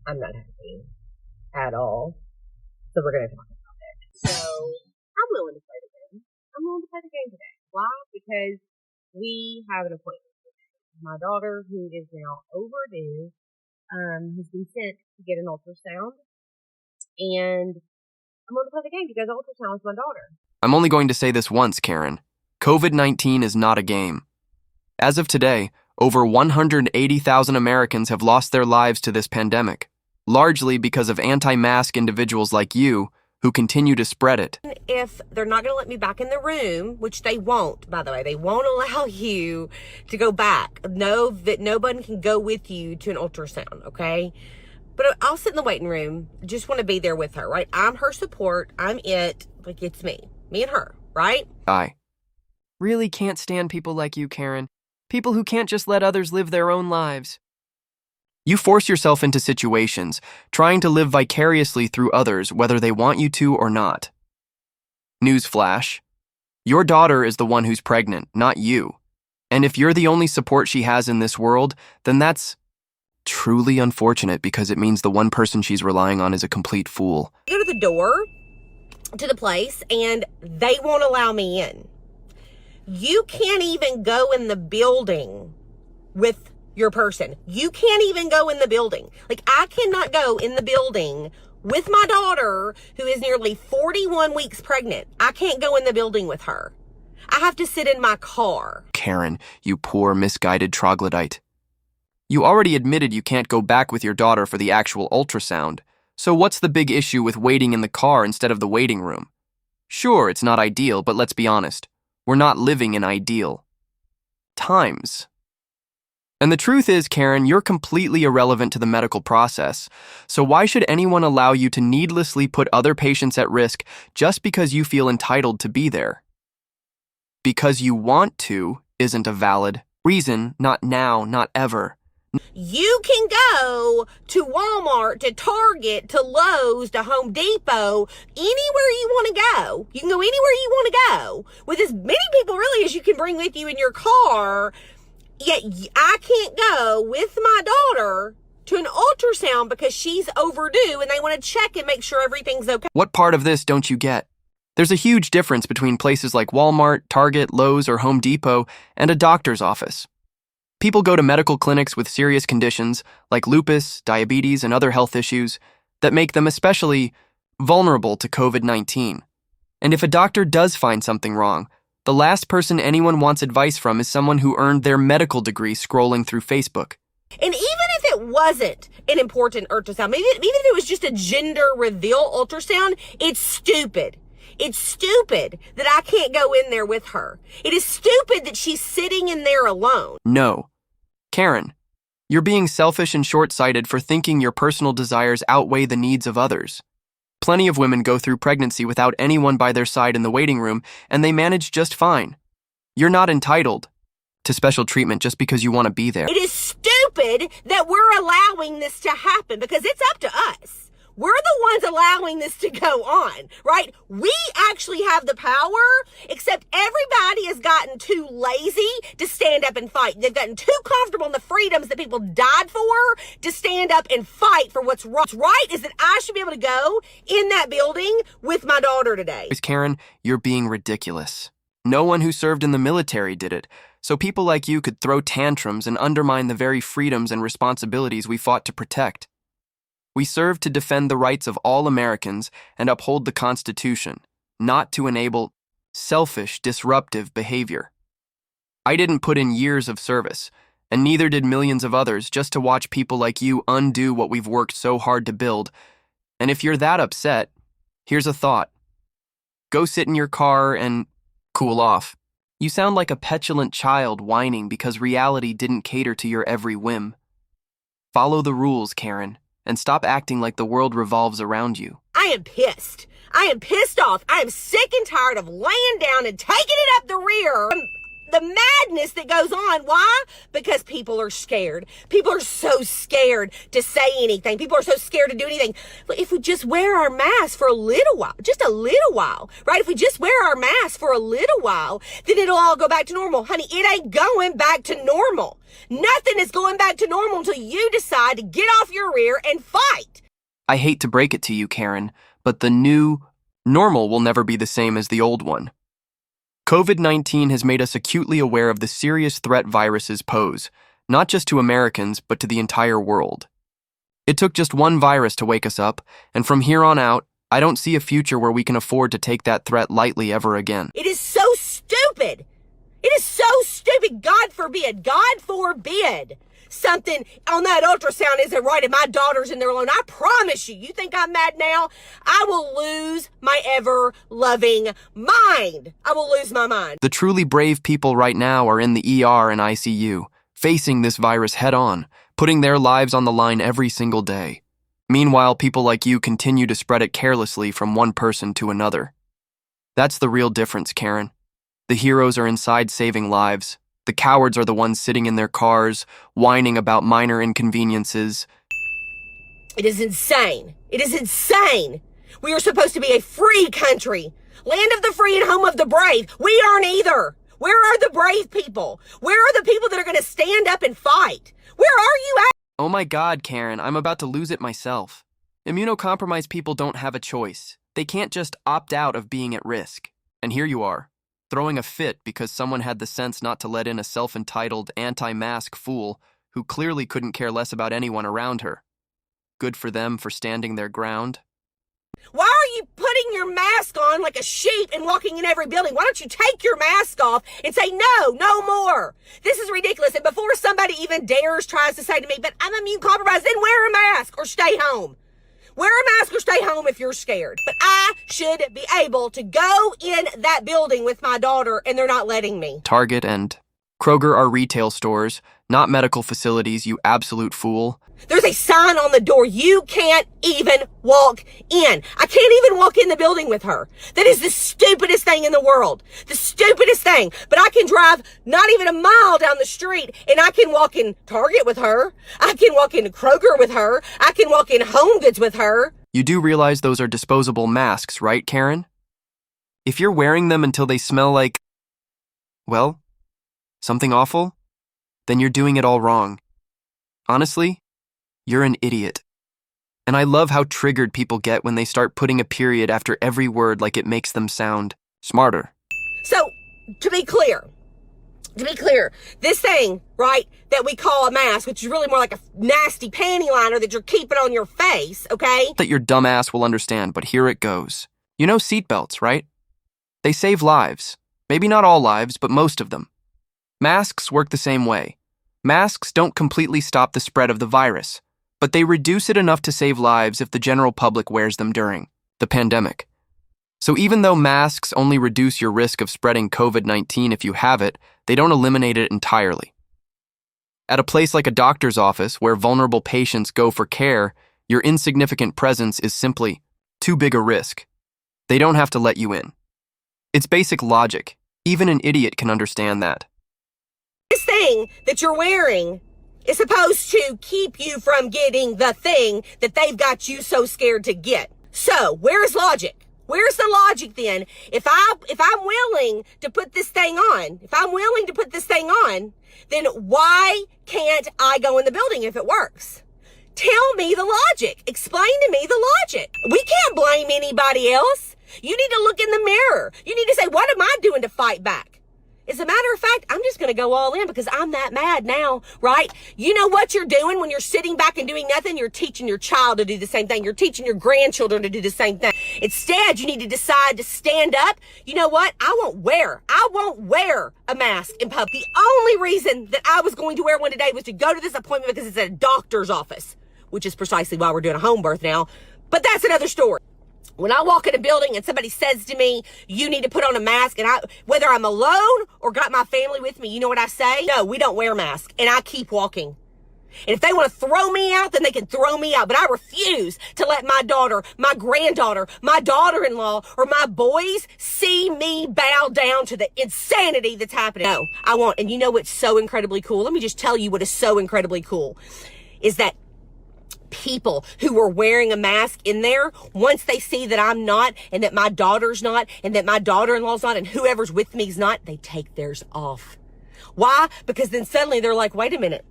I'm not happy at all. So we're going to talk about it. So I'm willing to play the game. I'm willing to play the game today. Why? Because we have an appointment today. My daughter, who is now overdue, has been sent to get an ultrasound. And I'm going to play the game because ultrasound is my daughter. I'm only going to say this once, Karen. COVID-19 is not a game. As of today, over 180,000 Americans have lost their lives to this pandemic, largely because of anti-mask individuals like you who continue to spread it. If they're not going to let me back in the room, which they won't, by the way, they won't allow you to go back. Know that nobody can go with you to an ultrasound, okay? But I'll sit in the waiting room. Just want to be there with her, right? I'm her support. I'm it. Like, it's me and her, right? I really can't stand people like you, Karen. People who can't just let others live their own lives. You force yourself into situations, trying to live vicariously through others whether they want you to or not. Newsflash. Your daughter is the one who's pregnant, not you. And if you're the only support she has in this world, then that's truly unfortunate because it means the one person she's relying on is a complete fool. I go to the door to the place and they won't allow me in. You can't even go in the building with your person. You can't even go in the building. Like, I cannot go in the building with my daughter who is nearly 41 weeks pregnant. I can't go in the building with her. I have to sit in my car. Karen, you poor misguided troglodyte. You already admitted you can't go back with your daughter for the actual ultrasound, so what's the big issue with waiting in the car instead of the waiting room? Sure, it's not ideal, but let's be honest. We're not living in ideal times. And the truth is, Karen, you're completely irrelevant to the medical process, so why should anyone allow you to needlessly put other patients at risk just because you feel entitled to be there? Because you want to isn't a valid reason, not now, not ever. You can go to Walmart, to Target, to Lowe's, to Home Depot, anywhere you want to go. You can go anywhere you want to go with as many people really as you can bring with you in your car. Yet I can't go with my daughter to an ultrasound because she's overdue and they want to check and make sure everything's okay. What part of this don't you get? There's a huge difference between places like Walmart, Target, Lowe's, or Home Depot and a doctor's office. People go to medical clinics with serious conditions like lupus, diabetes, and other health issues that make them especially vulnerable to COVID-19. And if a doctor does find something wrong, the last person anyone wants advice from is someone who earned their medical degree scrolling through Facebook. And even if it wasn't an important ultrasound, even if it was just a gender reveal ultrasound, it's stupid. It's stupid that I can't go in there with her. It is stupid that she's sitting in there alone. No. Karen, you're being selfish and short-sighted for thinking your personal desires outweigh the needs of others. Plenty of women go through pregnancy without anyone by their side in the waiting room, and they manage just fine. You're not entitled to special treatment just because you want to be there. It is stupid that we're allowing this to happen because it's up to us. We're the ones allowing this to go on, right? We actually have the power, except everybody has gotten too lazy to stand up and fight. They've gotten too comfortable in the freedoms that people died for to stand up and fight for what's right. What's right is that I should be able to go in that building with my daughter today. Karen, you're being ridiculous. No one who served in the military did it, so people like you could throw tantrums and undermine the very freedoms and responsibilities we fought to protect. We serve to defend the rights of all Americans and uphold the Constitution, not to enable selfish, disruptive behavior. I didn't put in years of service, and neither did millions of others, just to watch people like you undo what we've worked so hard to build. And if you're that upset, here's a thought. Go sit in your car and cool off. You sound like a petulant child whining because reality didn't cater to your every whim. Follow the rules, Karen. And stop acting like the world revolves around you. I am pissed. I am pissed off. I am sick and tired of laying down and taking it up the rear. the madness that goes on. Why? Because people are scared. People are so scared to say anything. People are so scared to do anything. If we just wear our mask for a little while, just a little while, right? If we just wear our mask for a little while, then it'll all go back to normal. Honey, it ain't going back to normal. Nothing is going back to normal until you decide to get off your rear and fight. I hate to break it to you, Karen, but the new normal will never be the same as the old one. COVID-19 has made us acutely aware of the serious threat viruses pose, not just to Americans, but to the entire world. It took just one virus to wake us up, and from here on out, I don't see a future where we can afford to take that threat lightly ever again. It is so stupid. It is so stupid. God forbid something on that ultrasound isn't right and my daughter's in there alone. I promise you, you think I'm mad now? I will lose my ever-loving mind. I will lose my mind. The truly brave people right now are in the ER and ICU, facing this virus head-on, putting their lives on the line every single day. Meanwhile, people like you continue to spread it carelessly from one person to another. That's the real difference, Karen. The heroes are inside saving lives. The cowards are the ones sitting in their cars, whining about minor inconveniences. It is insane. It is insane. We are supposed to be a free country. Land of the free and home of the brave. We aren't either. Where are the brave people? Where are the people that are going to stand up and fight? Where are you at? Oh my God, Karen, I'm about to lose it myself. Immunocompromised people don't have a choice. They can't just opt out of being at risk. And here you are, throwing a fit because someone had the sense not to let in a self-entitled anti-mask fool who clearly couldn't care less about anyone around her. Good for them for standing their ground. Why are you putting your mask on like a sheep and walking in every building? Why don't you take your mask off and say, no more? This is ridiculous. And before somebody even tries to say to me, but I'm immune compromised, then wear a mask or stay home. Wear a mask or stay home if you're scared. But I should be able to go in that building with my daughter, and they're not letting me. Target and Kroger are retail stores, not medical facilities, you absolute fool. There's a sign on the door. You can't even walk in. I can't even walk in the building with her. That is the stupidest thing in the world. The stupidest thing. But I can drive not even a mile down the street and I can walk in Target with her. I can walk in Kroger with her. I can walk in Home Goods with her. You do realize those are disposable masks, right, Karen? If you're wearing them until they smell like, well, something awful, then you're doing it all wrong. Honestly, you're an idiot. And I love how triggered people get when they start putting a period after every word like it makes them sound smarter. So, to be clear, this thing, right, that we call a mask, which is really more like a nasty panty liner that you're keeping on your face, okay? That your dumb ass will understand, but here it goes. You know seatbelts, right? They save lives. Maybe not all lives, but most of them. Masks work the same way. Masks don't completely stop the spread of the virus, but they reduce it enough to save lives if the general public wears them during the pandemic. So even though masks only reduce your risk of spreading COVID-19 if you have it, they don't eliminate it entirely. At a place like a doctor's office where vulnerable patients go for care, your insignificant presence is simply too big a risk. They don't have to let you in. It's basic logic. Even an idiot can understand that. This thing that you're wearing is supposed to keep you from getting the thing that they've got you so scared to get. So, where's logic? Where's the logic then? If I'm willing to put this thing on, then why can't I go in the building if it works? Tell me the logic. Explain to me the logic. We can't blame anybody else. You need to look in the mirror. You need to say, what am I doing to fight back? As a matter of fact, I'm just going to go all in because I'm that mad now, right? You know what you're doing when you're sitting back and doing nothing? You're teaching your child to do the same thing. You're teaching your grandchildren to do the same thing. Instead, you need to decide to stand up. You know what? I won't wear a mask in public. The only reason that I was going to wear one today was to go to this appointment because it's at a doctor's office, which is precisely why we're doing a home birth now. But that's another story. When I walk in a building and somebody says to me, you need to put on a mask, and whether I'm alone or got my family with me, you know what I say? No, we don't wear masks. And I keep walking. And if they want to throw me out, then they can throw me out. But I refuse to let my daughter, my granddaughter, my daughter-in-law, or my boys see me bow down to the insanity that's happening. No, I won't. And you know what's so incredibly cool? Let me just tell you what is so incredibly cool. Is that people who were wearing a mask in there, once they see that I'm not, and that my daughter's not, and that my daughter-in-law's not, and whoever's with me's not, they take theirs off. Why? Because then suddenly they're like, wait a minute.